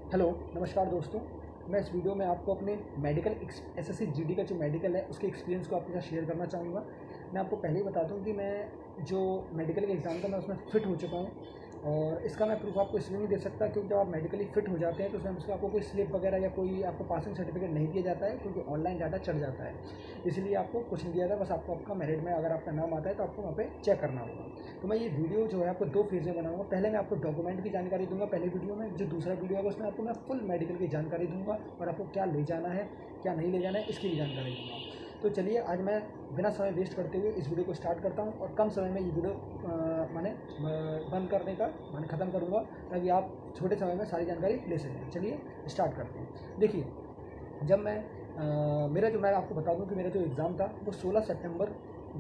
Hello, नमस्कार दोस्तों। मैं इस वीडियो में आपको अपने मेडिकल एसएससी जीडी का जो मेडिकल है उसके एक्सपीरियंस को आपके साथ शेयर करना चाहूँगा। मैं आपको पहले ही बता दूँ कि मैं जो मेडिकल के एग्ज़ाम था मैं उसमें फ़िट हो चुका हूँ और इसका मैं प्रूफ़ आपको इसलिए नहीं दे सकता क्योंकि जब आप मेडिकली फ़िट हो जाते हैं तो उसमें आपको कोई स्लिप वगैरह या कोई आपको पासिंग सर्टिफिकेट नहीं दिया जाता है क्योंकि ऑनलाइन डाटा चढ़ जाता है। इसलिए आपको कुछ नहीं दिया जाता, बस आपको आपका मेरिट में अगर आपका नाम आता है तो आपको वहाँ पे चेक करना होगा। तो मैं ये वीडियो जो है आपको 2 फेज़ में बनाऊँगा। पहले मैं आपको डॉक्यूमेंट की जानकारी दूँगा पहले वीडियो में, जो दूसरा वीडियो होगा उसमें आपको मैं फुल मेडिकल की जानकारी दूँगा और आपको क्या ले जाना है, क्या नहीं ले जाना है, इसकी भी जानकारी दूँगा। तो चलिए आज मैं बिना समय वेस्ट करते हुए इस वीडियो को स्टार्ट करता हूँ और कम समय में ये वीडियो बंद करने का ख़त्म करूँगा ताकि आप छोटे समय में सारी जानकारी ले सकें। चलिए स्टार्ट करते हैं। देखिए, जब मेरा जो मैं आपको बता दूं कि मेरा जो एग्ज़ाम था वो 16 सितंबर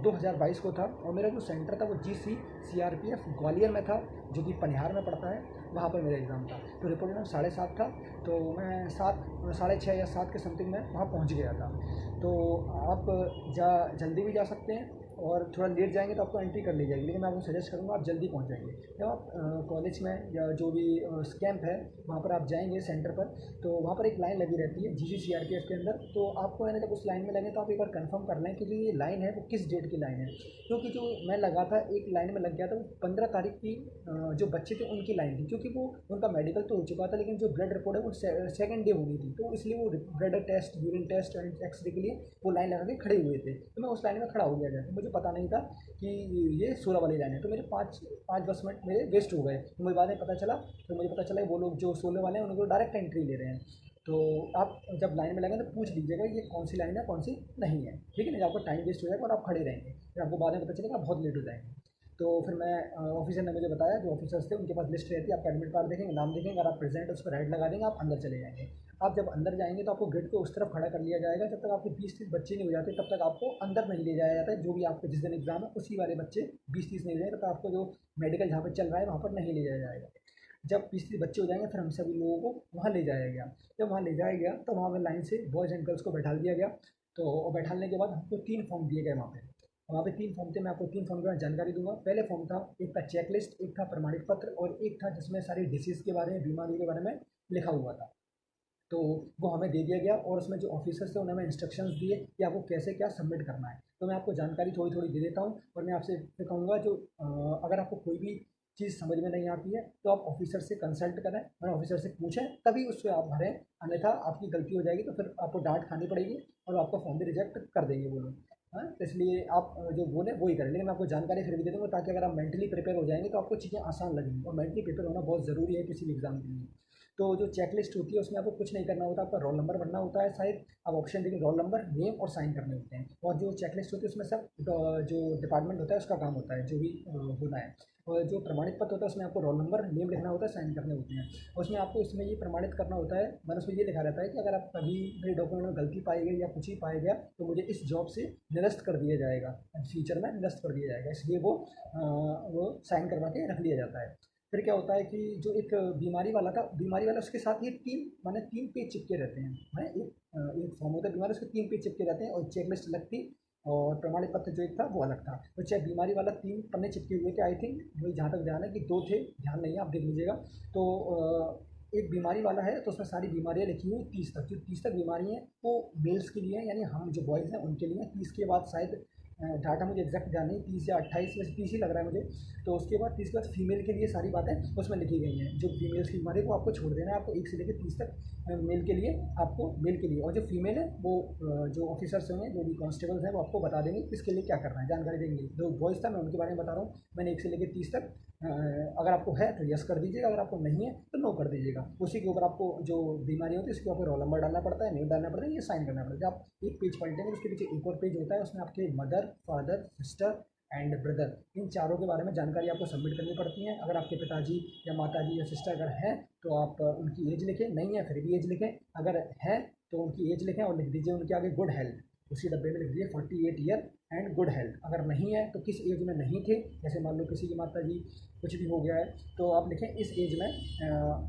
2022 को था और मेरा जो सेंटर था वो जीसी सीआरपीएफ ग्वालियर में था, जो कि पनिहार में पड़ता है। वहाँ पर मेरा एग्ज़ाम था। तो रिपोर्ट टाइम 7:30 था, तो मैं 6:30 या 7 के समथिंग में वहाँ पहुँच गया था। तो आप जल्दी भी जा सकते हैं और थोड़ा लेट जाएंगे तो आपको एंट्री कर ली जाएगी, लेकिन मैं आपको सजेस्ट करूँगा आप जल्दी पहुँच जाएंगे। जब आप कॉलेज में या जो भी कैंप है वहाँ पर आप जाएंगे सेंटर पर, तो वहाँ पर एक लाइन लगी रहती है जीसी सीआरपीएफ के अंदर। तो आपको है ना, जब उस लाइन में लगे तो आप एक बार कंफर्म कर लें कि जो ये लाइन है वो किस डेट की लाइन है, क्योंकि जो मैं लगा था एक लाइन में लग गया था वो 15 तारीख की जो बच्चे थे उनकी लाइन थी, क्योंकि वो उनका मेडिकल तो हो चुका था लेकिन जो ब्लड रिपोर्ट है वो सेकंड डे होनी थी, तो इसलिए वो blood test, urine test and X-ray के लिए वो लाइन लगा के खड़े हुए थे। तो मैं उस लाइन में खड़ा हो गया था, तो मुझे पता नहीं था कि ये 16 वाली लाइन है। तो मेरे 5-10 मिनट मेरे वेस्ट हो गए। तो मुझे बाद में पता चला, कि वो लोग जो 16 वाले हैं उनको डायरेक्ट एंट्री ले रहे हैं। तो आप जब लाइन में लगे तो पूछ लीजिएगा ये कौन सी लाइन है कौन सी नहीं है, ठीक है ना। आपका टाइम वेस्ट हो जाएगा और आप खड़े रहेंगे, फिर आपको बाद में पता चलेगा आप बहुत लेट हो जाएंगे। तो फिर मैं ऑफिसर ने मुझे बताया, जो ऑफिसर्स थे उनके पास लिस्ट रहती है, आपका एडमिट कार्ड देखेंगे, नाम देखेंगे, अगर आप प्रेजेंट उस पर राइट लगा देंगे आप अंदर चले जाएंगे। आप जब अंदर जाएंगे तो आपको गेट को उस तरफ खड़ा कर लिया जाएगा, जब तक आपके 20-30 बच्चे नहीं हो जाते तब तक आपको अंदर नहीं ले जाया जाता है। जो भी आपके जिस दिन एग्जाम है उसी वाले बच्चे 20-30 नहीं हो जाए तब तक आपको जो मेडिकल जहाँ पर चल रहा है वहाँ पर नहीं ले जाया जाएगा। जब 20-30 बच्चे हो जाएंगे फिर हम सभी लोगों को वहाँ ले जाया गया। जब वहाँ ले जाया गया तो वहाँ पर लाइन से बॉयज़ एंड गर्ल्स को बैठा दिया गया। तो बैठाने के बाद हमको 3 फॉर्म दिए गए वहाँ पे 3 फॉर्म थे। मैं आपको 3 फॉर्म के बारे में जानकारी दूंगा। पहले फॉर्म था, एक था चेकलिस्ट, एक था प्रमाणित पत्र और एक था जिसमें सारी डिसीज़ के बारे में, बीमारी के बारे में लिखा हुआ था। तो वो हमें दे दिया गया और उसमें जो ऑफिसर्स थे उन्होंने हमें इंस्ट्रक्शंस दिए कि आपको कैसे क्या सबमिट करना है। तो मैं आपको जानकारी थोड़ी थोड़ी दे देता हूँ और मैं आपसे फिर कहूँगा, जो अगर आपको कोई भी चीज़ समझ में नहीं आती है तो आप ऑफिसर से कंसल्ट करें और ऑफिसर से पूछें, तभी उससे आप भरें, अन्यथा आपकी गलती हो जाएगी तो फिर आपको डांट खानी पड़ेगी और आपका फॉर्म भी रिजेक्ट कर देंगे वो लोग। हाँ, तो इसलिए आप जो बोले वही करें, लेकिन मैं आपको जानकारी फिर भी दे दूँगा ताकि अगर आप मेंटली प्रिपेयर हो जाएंगे तो आपको चीज़ें आसान लगेंगी, और मेंटली प्रिपेयर होना बहुत ज़रूरी है किसी भी एग्ज़ाम के लिए। तो जो चेकलिस्ट होती है उसमें आपको कुछ नहीं करना होता, आपका रोल नंबर भरना होता है शायद, आप ऑप्शन देखिए, रोल नंबर, नेम और साइन करने होते हैं। और जो चेकलिस्ट होती है उसमें सब जो डिपार्टमेंट होता है उसका काम होता है, जो भी होना है। और जो प्रमाणित पत्र होता है उसमें आपको रोल नंबर, नेम लिखना होता है, साइन करने होते हैं। और उसमें आपको इसमें ये प्रमाणित करना होता है, मैंने उसमें ये लिखा रहता है कि अगर आप कभी मेरे डॉक्यूमेंट में गलती पाई गई या कुछ ही पाया गया तो मुझे इस जॉब से निरस्त कर दिया जाएगा, फ्यूचर में निरस्त कर दिया जाएगा, इसलिए वो साइन करवा के रख लिया जाता है। फिर क्या होता है कि जो एक बीमारी वाला था, बीमारी वाला उसके साथ ये 3 पेज चिपके रहते हैं। एक फॉर्म होता है बीमारी, उसके 3 पेज चिपके रहते हैं और चेकलिस्ट अलग थी और प्रमाणित पत्र जो एक था वो अलग था। तो चाहे बीमारी वाला 3 पन्ने चिपके हुए थे, आई थिंक मुझे जहाँ तक ध्यान है कि 2 थे, ध्यान नहीं है, आप देख लीजिएगा। तो एक बीमारी वाला है तो उसमें सारी बीमारियाँ लिखी हुई 30 तक, जो 30 तक बीमारी हैं वो मेल्स के लिए हैं, यानी हम जो बॉयज़ हैं उनके लिए। 30 के बाद शायद डाटा मुझे एग्जैक्ट ध्यान नहीं, 30 या 28, वैसे 30 ही लग रहा है मुझे। तो उसके बाद 30 के बाद फीमेल के लिए सारी बातें उसमें लिखी गई हैं। जो फीमेल्स की बीमारी है वो आपको छोड़ देना है, आपको 1 से लेकर 30 तक मेल के लिए, आपको मेल के लिए। और जो फीमेल है वो जो ऑफिसर्स होंगे, जो भी कॉन्स्टेबल्स हैं वो आपको बता देंगे किसके लिए क्या करना है, जानकारी देंगे। जो बॉयज़ था मैं उनके बारे में बता रहा हूँ, मैंने 1 से लेकर 30 तक। अगर आपको है तो यस कर दीजिएगा, अगर आपको नहीं है तो नो कर दीजिएगा। उसी के ऊपर आपको जो बीमारी होती है उसके ऊपर रोल नंबर डालना पड़ता है, नेम डालना पड़ता है, ये साइन करना पड़ता है। आप एक पेज पलटेंगे उसके पीछे एक और पेज होता है, उसमें आपके mother, father, sister and brother, इन चारों के बारे में जानकारी आपको सबमिट करनी पड़ती है। अगर आपके पिताजी या माताजी या सिस्टर अगर हैं तो आप उनकी एज लिखें, नहीं है फिर भी एज लिखें। अगर है तो उनकी एज लिखें और लिख दीजिए उनके आगे गुड हेल्थ, उसी डब्बे में लिख दीजिए 48 ईयर एंड गुड हेल्थ। अगर नहीं है तो किस एज में नहीं थे, जैसे मान लो किसी की माता जी कुछ भी हो गया है तो आप लिखें इस एज में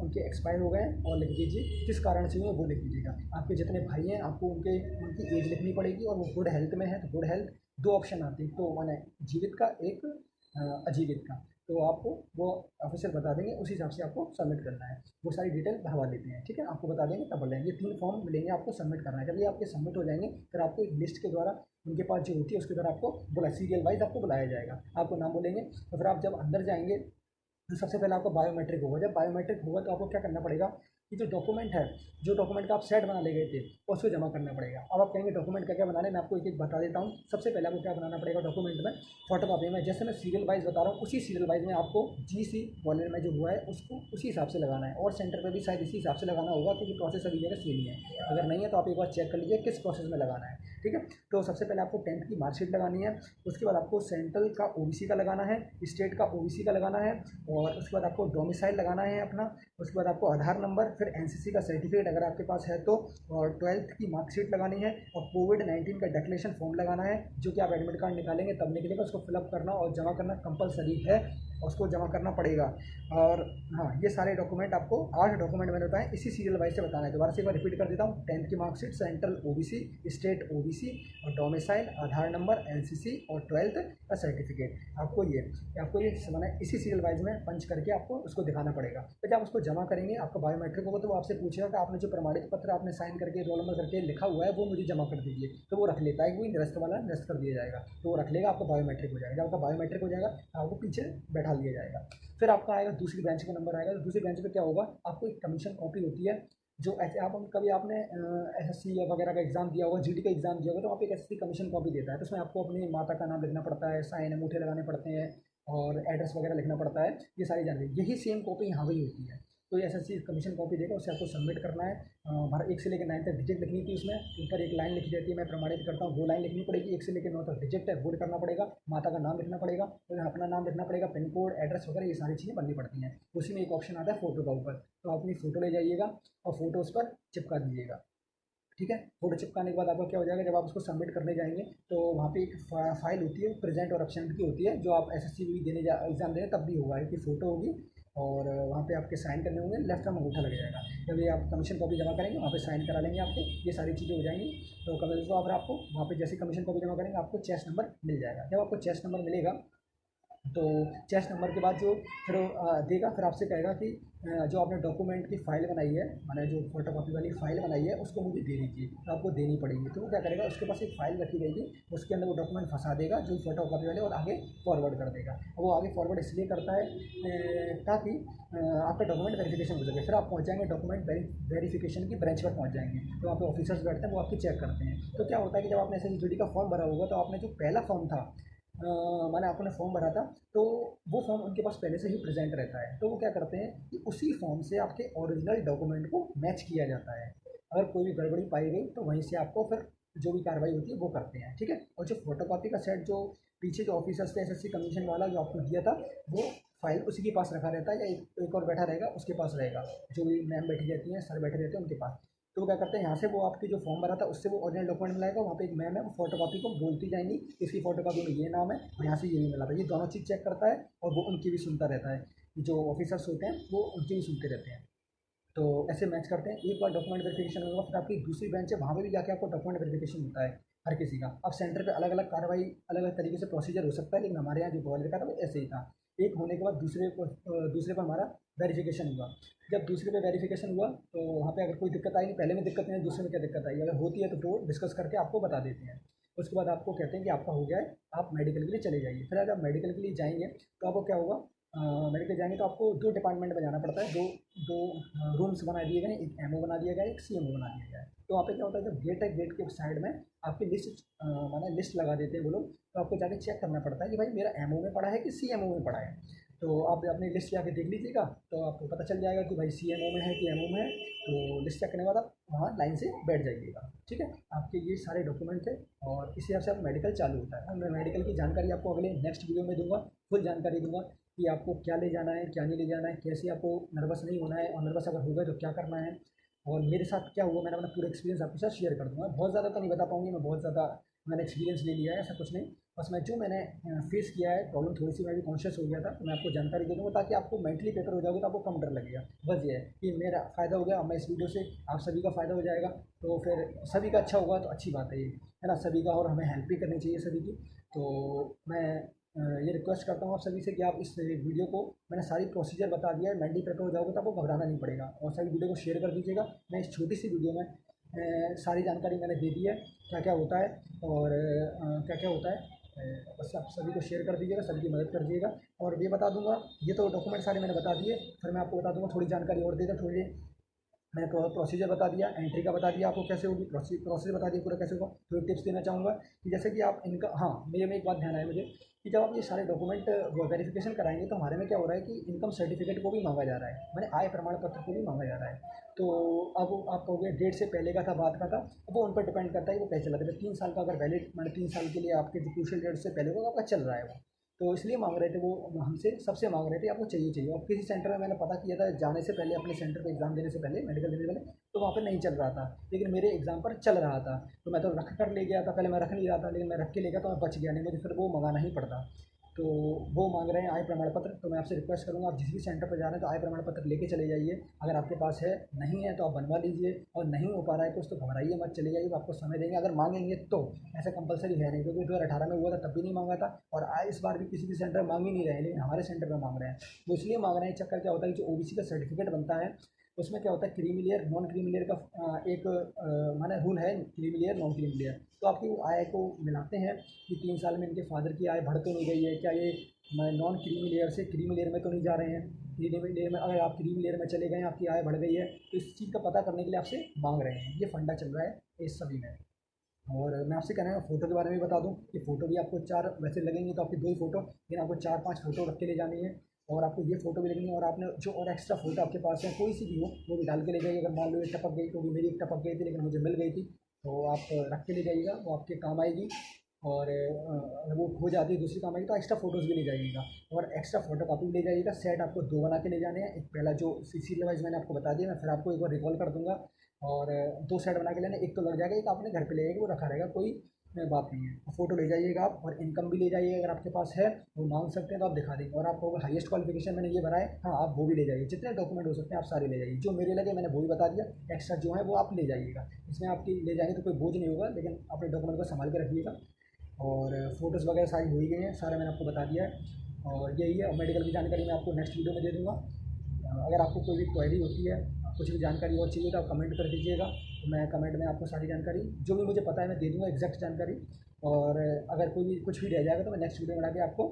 उनके एक्सपायर हो गए हैं, और लिख दीजिए किस कारण से हुए वो लिख दीजिएगा। आपके जितने भाई हैं आपको उनकी एज लिखनी पड़ेगी, और वो गुड हेल्थ में है तो गुड हेल्थ। 2 ऑप्शन आते हैं, तो माने जीवित का, एक अजीवित का। तो आपको वो ऑफिसर बता देंगे, उसी हिसाब से आपको सबमिट करना है। वो सारी डिटेल भरवा लेते हैं, ठीक है, आपको बता देंगे तब भर लेंगे। 3 फॉर्म मिलेंगे आपको सबमिट करना है। जब ये आपके सबमिट हो जाएंगे फिर आपको एक लिस्ट के द्वारा उनके पास जो होती है उसके द्वारा आपको सीरियल वाइज आपको बुलाया जाएगा, आपको नाम बोलेंगे। तो फिर आप जब अंदर जाएंगे तो सबसे पहले आपका बायोमेट्रिक होगा। जब बायोमेट्रिक होगा तो आपको क्या करना पड़ेगा कि जो डॉक्यूमेंट है, जो डॉक्यूमेंट का आप सेट बना ले गए थे उसको जमा करना पड़ेगा। अब आप कहेंगे डॉक्यूमेंट क्या क्या बनाना है, मैं आपको एक एक बता देता हूँ। सबसे पहले आपको क्या बनाना पड़ेगा डॉक्यूमेंट में, फोटोकॉपी में, जैसे मैं सीरियल वाइज बता रहा हूँ उसी सीरियल वाइज में आपको GC वॉलेट में जो हुआ है उसको उसी हिसाब से लगाना है, और सेंटर पर भी शायद इसी हिसाब से लगाना होगा क्योंकि प्रोसेस अभी जगह सेम ही है। अगर नहीं है तो आप एक बार चेक कर लीजिए किस प्रोसेस में लगाना है, ठीक है। तो सबसे पहले आपको 10th की मार्कशीट लगानी है, उसके बाद आपको सेंट्रल का OBC का लगाना है, स्टेट का OBC का लगाना है, और उसके बाद आपको डोमिसाइल लगाना है अपना, उसके बाद आपको आधार नंबर, फिर NCC का सर्टिफिकेट अगर आपके पास है तो, और 12th की मार्कशीट लगानी है, और कोविड-19 का डिक्लेरेशन फॉर्म लगाना है जो कि आप एडमिट कार्ड निकालेंगे तब निकलेगा, उसको फिलअप करना और जमा करना कंपलसरी है, उसको जमा करना पड़ेगा। और हाँ, ये सारे डॉक्यूमेंट आपको 8 डॉक्यूमेंट मैंने बताए इसी सीरियल वाइज से बताना है। दोबारा से एक बार रिपीट कर देता हूँ, 10th की marksheet, central OBC, state OBC, और डोमिसाइल, आधार नंबर, NCC, और 12th का सर्टिफिकेट। आपको ये माना इसी सीरियल वाइज में पंच करके आपको उसको दिखाना पड़ेगा। तो जब उसको जमा करेंगे आपका बायोमेट्रिक होगा तो वो आपसे पूछेगा कि आपने जो प्रमाणित पत्र आपने साइन करके रोल नंबर करके लिखा हुआ है वो मुझे जमा कर दीजिए, तो वो रख लेता है, वो निरस्त वाला निरस्त कर दिया जाएगा, तो वो रख लेगा, आपका बायोमेट्रिक हो जाएगा। जब आपका बायोमेट्रिक हो जाएगा आपको पीछे बैठा लिया जाएगा। फिर आपका आएगा दूसरी ब्रांच का नंबर आएगा, तो दूसरी ब्रांच पे क्या होगा, आपको एक कमीशन कॉपी होती है जो ऐसे आप कभी आपने SSC या वगैरह का एग्जाम दिया होगा, GD का एग्जाम दिया होगा, तो वहाँ पे एक SSC कमीशन कॉपी देता है, तो उसमें आपको अपनी माता का नाम लिखना पड़ता है, साइन अंगूठे लगाने पड़ते हैं, और एड्रेस वगैरह लिखना पड़ता है, ये सारी जानकारी। यही सेम कॉपी यहाँ वही होती है। तो ये SSC कमीशन कॉपी देगा, उससे आपको सबमिट करना है। हर 1 से लेकर 9 तक डिजिट लिखनी थी, उसमें ऊपर एक लाइन लिखी रहती है मैं प्रमाणित करता हूँ, वो लाइन लिखनी पड़ेगी। 1 से लेकर 9 तक डिजिट है वो करना पड़ेगा, माता का नाम लिखना पड़ेगा, तो अपना नाम लिखना पड़ेगा, पिन कोड, एड्रेस वगैरह ये सारी चीज़ें बननी पड़ती हैं। उसी में एक ऑप्शन आता है फोटो का ऊपर, तो आप अपनी फ़ोटो ले जाइएगा और फोटो उस पर चिपका दीजिएगा, ठीक है। फोटो चिपकाने के बाद आपका क्या हो जाएगा, जब आप उसको सबमिट करने जाएंगे तो वहाँ पे एक फाइल होती है प्रेजेंट और एब्सेंट की होती है, जो आप SSC भी देने एग्जाम देने तब भी होगा, एक फ़ोटो होगी और वहाँ पे आपके साइन करने होंगे, लेफ्ट में अंगूठा लग जाएगा। जब ये आप कमीशन कॉपी जमा करेंगे वहाँ पे साइन करा लेंगे आपके, ये सारी चीज़ें हो जाएंगी। तो कमीशन को अगर आपको वहाँ पे जैसे कमीशन कॉपी जमा करेंगे आपको चेस्ट नंबर मिल जाएगा। जब आपको चेस्ट नंबर मिलेगा तो चेस्ट नंबर के बाद जो फिर देगा, फिर आपसे कहेगा कि जो आपने डॉक्यूमेंट की फ़ाइल बनाई है, मैंने जो फोटोकॉपी वाली फ़ाइल बनाई है उसको मुझे दे दीजिए, तो आपको देनी पड़ेगी। तो वो क्या करेगा, उसके पास एक फ़ाइल रखी रहेगी, उसके अंदर वो डॉक्यूमेंट फंसा देगा जो फोटोकॉपी वाले, और आगे फॉरवर्ड कर देगा। और वो आगे फॉरवर्ड इसलिए करता है ताकि आपका डॉक्यूमेंट वेरिफिकेशन हो सके। फिर आप पहुँच जाएंगे डॉक्यूमेंट वेरिफिकेशन की ब्रांच पर पहुँच जाएंगे, तो वहाँ पे ऑफिसर्स बैठते हैं, वो आपकी चेक करते हैं। तो क्या होता है कि जब आपने SSC का फॉर्म भरा होगा तो आपने जो पहला फॉर्म था, मैंने आपने फॉर्म भरा था, तो वो फॉर्म उनके पास पहले से ही प्रेजेंट रहता है, तो वो क्या करते हैं कि उसी फॉर्म से आपके ओरिजिनल डॉक्यूमेंट को मैच किया जाता है। अगर कोई भी गड़बड़ी पाई गई तो वहीं से आपको फिर जो भी कार्रवाई होती है वो करते हैं, ठीक है। और जो फोटोकॉपी का सेट जो पीछे जो ऑफिसर्स थे SSC कमीशन वाला जो आपको दिया था, वो फाइल उसी के पास रखा रहता है, या एक और बैठा रहेगा उसके पास रहेगा, जो भी मैम बैठी रहती हैं, सर बैठे रहते हैं उनके पास। तो वो क्या करते हैं, यहाँ से वो आपकी जो फॉर्म भरा था उससे वो ओरिजिनल डॉक्यूमेंट मिलाएगा, वहाँ पे एक मैम है वो फोटोकॉपी को बोलती जाएंगी, इसकी फोटोकॉपी में ये नाम है और यहाँ से ये भी मिला था, ये दोनों चीज़ चेक करता है, और वो उनकी भी सुनता रहता है, जो ऑफिसर्स होते हैं वो उनकी भी सुनते रहते हैं। तो ऐसे मैच करते हैं। एक बार डॉक्यूमेंट वेरिफिकेशन होगा, फिर आपकी दूसरी ब्रांच है, वहाँ पे भी जाके आपको डॉक्यूमेंट वेरिफिकेशन होता है हर किसी का। अब सेंटर पे अलग अलग कार्रवाई अलग अलग तरीके से प्रोसीजर हो सकता है, लेकिन हमारे यहाँ जो ग्वालियर का था वो ऐसे ही था। एक होने के बाद दूसरे पर हमारा वेरिफिकेशन हुआ। जब दूसरे पे वेरिफिकेशन हुआ तो वहाँ पे अगर कोई दिक्कत आई नहीं, पहले में दिक्कत नहीं है, दूसरे में क्या दिक्कत आई, अगर होती है तो वो डिस्कस करके आपको बता देते हैं। उसके बाद आपको कहते हैं कि आपका हो गया है, आप मेडिकल के लिए चले जाइए। फिर अगर आप मेडिकल के लिए जाएंगे तो आपको क्या होगा, मेडिकल जाएंगे तो आपको 2 डिपार्टमेंट में जाना पड़ता है, दो दो रूम्स बना दिए गए, एक MO बना दिया गया है, एक CMO बना दिया गया है। तो वहाँ पे क्या होता है, जब गेट है गेट के साइड में आपकी लिस्ट माना लिस्ट लगा देते हैं वो लोग, तो आपको जाके चेक करना पड़ता है कि भाई मेरा MO में पड़ा है कि CMO में पड़ा है। तो आप अपनी लिस्ट जाके देख लीजिएगा, तो आपको पता चल जाएगा कि भाई CMO में है कि MO में है। तो लिस्ट चेक करने के बाद आप वहाँ लाइन से बैठ जाइएगा, ठीक है। आपके ये सारे डॉक्यूमेंट थे और इसी हिसाब से आप मेडिकल चालू होता है। मैं मेडिकल की जानकारी आपको अगले नेक्स्ट वीडियो में दूंगा, फुल जानकारी दूंगा कि आपको क्या ले जाना है, क्या नहीं ले जाना है, कैसे आपको नर्वस नहीं होना है, और नर्वस अगर हो गए तो क्या करना है, और मेरे साथ क्या हुआ, मैंने अपना पूरा एक्सपीरियंस आपके साथ शेयर कर दूँगा। बहुत ज़्यादा तो नहीं बता पाऊँगी मैं, बहुत ज़्यादा मैंने एक्सपीरियंस ले लिया है, ऐसा कुछ नहीं। बस मैं जो मैंने फेस किया है प्रॉब्लम, थोड़ी सी मैं भी कॉन्शियस हो गया था, तो मैं आपको जानकारी दे दूँगा ताकि आपको मेंटली प्रिपेयर हो जाओगे तो आपको कम डर लगेगा। बस ये है कि मेरा फ़ायदा हो गया, मैं इस वीडियो से आप सभी का फ़ायदा हो जाएगा, तो फिर सभी का अच्छा होगा तो अच्छी बात है ये, है ना, सभी का, और हमें हेल्प भी करनी चाहिए सभी की। तो मैं ये रिक्वेस्ट करता हूँ आप सभी से कि आप इस वीडियो को, मैंने सारी प्रोसीजर बता दिया है, मेंटली प्रिपेयर हो जाओगे तो आपको घबराना नहीं पड़ेगा। और सभी वीडियो को शेयर कर दीजिएगा। मैं इस छोटी सी वीडियो में सारी जानकारी मैंने दे दी है, क्या क्या होता है और क्या क्या होता है। बस आप सभी को शेयर कर दीजिएगा, सभी की मदद कर दीजिएगा। और ये बता दूंगा, ये तो डॉक्यूमेंट सारे मैंने बता दिए, फिर मैं आपको बता दूंगा थोड़ी जानकारी और देगा। थोड़ी मैंने प्रोसीजर बता दिया, एंट्री का बता दिया आपको कैसे होगी, प्रोसीजर बता दिया पूरा कैसे होगा। थोड़ी टिप्स देना चाहूँगा कि जैसे कि आप इनका, हाँ मेरे में एक बात ध्यान आया मुझे कि जब आप ये सारे डॉक्यूमेंट वेरिफिकेशन कराएंगे तो हमारे में क्या हो रहा है कि इनकम सर्टिफिकेट को भी मांगा जा रहा है, मैंने आय प्रमाण पत्र को भी मांगा जा रहा है। तो अब आप कहोगे डेट से पहले का था, बाद का था, अब वो उन पर डिपेंड करता है कि वो कैसे चला था। 3 साल का अगर वैलिड, मैंने 3 साल के लिए आपके जो क्रूशियल डेट से पहले होगा आपका चल रहा है वो, तो इसलिए मांग रहे थे वो, हमसे सबसे मांग रहे थे आपको चाहिए चाहिए। और किसी सेंटर में मैंने पता किया था जाने से पहले, अपने सेंटर पे एग्ज़ाम देने से पहले, मेडिकल देने से पहले, तो वहाँ पर नहीं चल रहा था, लेकिन मेरे एग्ज़ाम पर चल रहा था। तो मैं तो रख कर ले गया था, पहले मैं रख नहीं रहा था, लेकिन मैं रख के ले गया तो मैं बच गया, नहीं मुझे फिर वो मंगाना ही पड़ता। तो वो मांग रहे हैं आय प्रमाण पत्र। तो मैं आपसे रिक्वेस्ट करूँगा, आप जिस भी सेंटर पर जा रहे हैं तो आय प्रमाण पत्र लेके चले जाइए। अगर आपके पास है, नहीं है तो आप बनवा लीजिए, और नहीं हो पा रहा है कुछ तो घबराइए मत, चले जाइए, आपको समय देंगे। अगर मांगेंगे तो, ऐसा कंपलसरी है नहीं, क्योंकि 2018 में हुआ था तब भी नहीं मांगा था, और इस बार भी किसी भी सेंटर मांग ही नहीं रहे हैं, लेकिन हमारे सेंटर में मांग रहे हैं। वो इसलिए मांग रहे हैं, चक्कर क्या होता है कि जो ओबीसी का सर्टिफिकेट बनता है उसमें क्या होता है, creamy layer non creamy layer का एक माना रूल है, creamy layer non creamy layer. तो आपकी आय को मिलाते हैं कि 3 साल में इनके फादर की आय बढ़ तो नहीं गई है क्या, ये नॉन क्रीमी लेयर से क्रीमी लेयर में तो नहीं जा रहे हैं। क्रीमी लेयर में, अगर आप क्रीमी लेयर में चले गए, आपकी आय बढ़ गई है, तो इस चीज़ का पता करने के लिए आपसे मांग रहे हैं। ये फंडा चल रहा है इस सभी में। और मैं आपसे कहना है फ़ोटो के बारे में भी बता दूं कि फ़ोटो भी आपको 4 वैसे लगेंगी, तो आपकी 2 ही फ़ोटो, लेकिन आपको 4-5 फ़ोटो रख के ले जानी है। और आपको ये फ़ोटो भी लगनी है, और आपने जो और एक्स्ट्रा फ़ोटो आपके पास है कोई सी भी हो वो भी डाल के ले जाइए। अगर मान लो ये टपक गई, तो भी मेरी एक टपक गई थी लेकिन मुझे मिल गई थी, तो आप रख के ले जाइएगा, वो आपके काम आएगी। और अगर वो हो जाती है दूसरी काम आएगी तो एक्स्ट्रा फ़ोटोज़ भी ले जाइएगा, और एक्स्ट्रा फ़ोटो कापी भी ले जाइएगा। सेट आपको 2 बना के ले जाने हैं। एक पहला जो सीरियल वाइज़ मैंने आपको बता दिया, मैं फिर आपको एक बार रिकॉल कर दूँगा। और 2 सेट बना के लेना, एक तो लग जाएगा, एक आपने घर पे ले जाएगा, वो रखा रहेगा, कोई बात नहीं है। फ़ोटो ले जाइएगा आप, और इनकम भी ले जाइए, अगर आपके पास है वो मांग सकते हैं तो आप दिखा देंगे। और आपको अगर हाईएस्ट क्वालिफिकेशन मैंने ये भरा है, हाँ आप वो भी ले जाइए, जितने डॉक्यूमेंट हो सकते हैं आप सारे ले जाइए। जो मेरे लगे मैंने वो भी बता दिया, एक्स्ट्रा जो है वो आप ले जाइएगा। इसमें आपकी ले जाएंगे तो कोई बोझ नहीं होगा, लेकिन अपने डॉक्यूमेंट को संभाल के रखिएगा। और फ़ोटोज़ वगैरह सारी हो ही गई हैं, सारा मैंने आपको बता दिया है। और यही है, और मेडिकल की जानकारी मैं आपको नेक्स्ट वीडियो में दे दूँगा। अगर आपको कोई भी क्वेरी होती है, कुछ भी जानकारी और चाहिए तो आप कमेंट कर दीजिएगा, तो मैं कमेंट में आपको सारी जानकारी जो भी मुझे पता है मैं दे दूँगा, एग्जैक्ट जानकारी। और अगर कोई भी कुछ भी रह जाएगा तो मैं नेक्स्ट वीडियो बना के आपको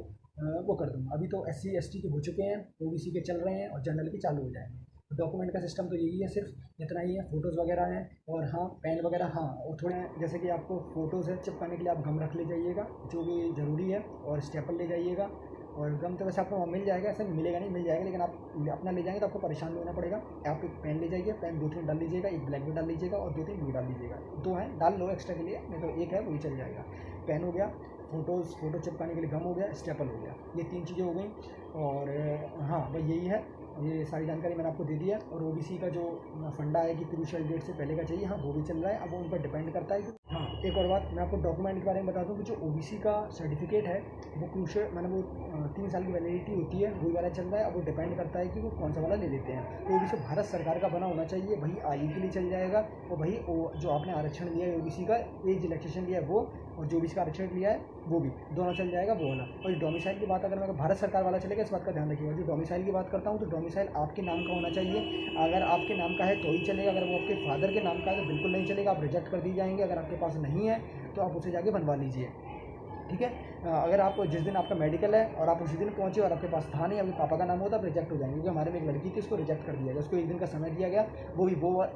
वो कर दूँगा। अभी तो SC ST के हो चुके हैं, OBC के चल रहे हैं, और जनरल के चालू हो जाएंगे। तो डॉक्यूमेंट का सिस्टम तो यही है, सिर्फ इतना ही है। फ़ोटोज़ वगैरह हैं, और हाँ पेन वगैरह, हाँ और थोड़े जैसे कि आपको फ़ोटोज़ है चिपकाने के लिए आप गम रख ले जाइएगा, जो भी ज़रूरी है, और स्टेपल ले जाइएगा। और गम तो वैसे आपको वहाँ मिल जाएगा, ऐसा मिलेगा नहीं, मिल जाएगा, लेकिन आप अपना ले जाएंगे तो आपको परेशान नहीं होना पड़ेगा। आप एक पेन ले जाइए, पेन 2-3 डाल लीजिएगा, एक ब्लैक भी डाल लीजिएगा, और 2-3 ब्लू डाल लीजिएगा। 2 हैं डाल लो एक्स्ट्रा के लिए, नहीं तो एक है वो भी चल जाएगा। पेन हो गया, फ़ोटो चिपकाने के लिए गम हो गया, स्टेपल हो गया, ये 3 चीज़ें हो गई। और हाँ भाई यही है, ये सारी जानकारी मैंने आपको दे दी है। और OBC का जो फंडा है कि क्रूशियल डेट से पहले का चाहिए, हाँ वो भी चल रहा है, अब वो उन पर डिपेंड करता है कि, हाँ एक और बात मैं आपको डॉक्यूमेंट के बारे में बता दूं कि जो OBC का सर्टिफिकेट है वो क्रूशियल, मैंने वो 3 साल की वैलिडिटी होती है, वही वाला चल रहा है। अब वो डिपेंड करता है कि वो कौन सा वाला ले लेते हैं। तो OBC भारत सरकार का बना होना चाहिए, वही आयु के लिए चल जाएगा, और वही जो आपने आरक्षण लिया है OBC का, एज रिलैक्सेशन लिया है वो, और जो OBC का आरक्षण लिया है वो भी, दोनों चल जाएगा वो वाला। और डोमिसाइल की बात अगर मैं भारत सरकार वाला चलेगा, इस बात का ध्यान रखिएगा। जो डोमिसाइल की बात करता हूँ, तो डोमिसाइल आपके नाम का होना चाहिए। अगर आपके नाम का है तो ही चलेगा, अगर वो आपके फादर के नाम का है तो बिल्कुल नहीं चलेगा, आप रिजेक्ट कर दी जाएंगे। अगर आपके पास नहीं है तो आप उसे जाके बनवा लीजिए, ठीक है। अगर आप जिस दिन आपका मेडिकल है और आप उसी दिन पहुंचे और आपके पास था नहीं, आपके पापा का नाम होता, आप रिजेक्ट हो जाएंगे। क्योंकि हमारे में एक लड़की थी, उसको रिजेक्ट कर दिया गया, उसको 1 दिन का समय दिया गया, वो भी वो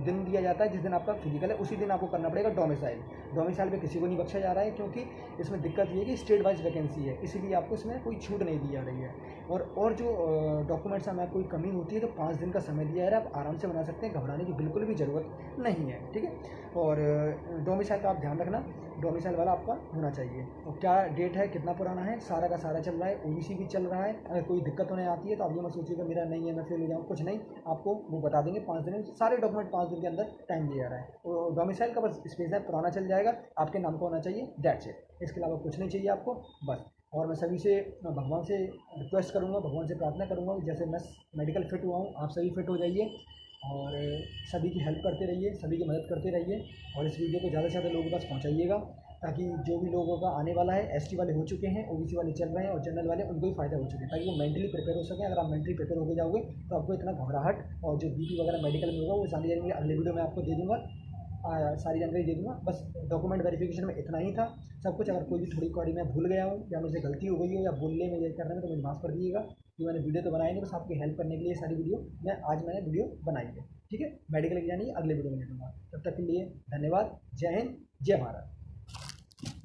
दिन दिया जाता है जिस दिन आपका फिजिकल है, उसी दिन आपको करना पड़ेगा डोमिसाइल। डोमिसाइल पे किसी को नहीं बख्शा जा रहा है, क्योंकि इसमें दिक्कत ये है कि स्टेट वाइज वैकेंसी है, इसीलिए आपको इसमें कोई छूट नहीं दी जा रही है। और जो डॉक्यूमेंट्स में कोई कमी होती है तो 5 दिन का समय दिया है, आप आराम से बना सकते हैं, घबराने की बिल्कुल भी ज़रूरत नहीं है, ठीक है। और डोमिसाइल का आप ध्यान रखना, डोमिसाइल वाला आपका होना चाहिए। और क्या डेट है, कितना पुराना है, सारा का सारा चल रहा है, OBC भी चल रहा है। अगर कोई दिक्कत होने आती है तो आप ये मत सोचिएगा मेरा नहीं है मैं फिर ले जाऊँ, कुछ नहीं, आपको वो बता देंगे 5 दिन में, सारे डॉक्यूमेंट 5 दिन के अंदर टाइम दिया जा रहा है। तो डोमिसाइल का बस स्पेस है, पुराना चल जाएगा, आपके नाम का होना चाहिए, दैट्स इट। इसके अलावा कुछ नहीं चाहिए आपको, बस। और मैं सभी से, भगवान से रिक्वेस्ट करूँगा, भगवान से प्रार्थना करूँगा, जैसे मैं मेडिकल फिट हुआ हूँ, आप सभी फिट हो जाइए, और सभी की हेल्प करते रहिए, सभी की मदद करते रहिए, और इस वीडियो को ज़्यादा से ज़्यादा लोगों के पास पहुँचाइएगा। ताकि जो भी लोगों का आने वाला है, एसटी वाले हो चुके हैं, ओबीसी वाले चल रहे हैं और जनरल वाले उनको भी फ़ायदा हो चुके हैं, ताकि वो मेंटली प्रिपेयर हो सकें। अगर आप मेंटली प्रिपेयर होकर जाओगे तो आपको इतना घबराहट और जो बीपी वगैरह मेडिकल में होगा वो सारी जानकारी अगले वीडियो में आपको दे दूँगा, सारी जानकारी दे दूँगा। बस डॉक्यूमेंट वेरिफिकेशन में इतना ही था सब कुछ। अगर कोई भी थोड़ी क्वारी मैं भूल गया हूँ या मुझसे गलती हो गई हो या बोलने में, ये करने में, तो मुझे माफ़ कर दीजिएगा। कि मैंने वीडियो तो बनाई नहीं, बस आपकी हेल्प करने के लिए सारी वीडियो मैंने वीडियो बनाई है। ठीक है, मेडिकल की जानिए अगले वीडियो में ले लूँगा। तब तक के लिए धन्यवाद। जय हिंद, जय भारत।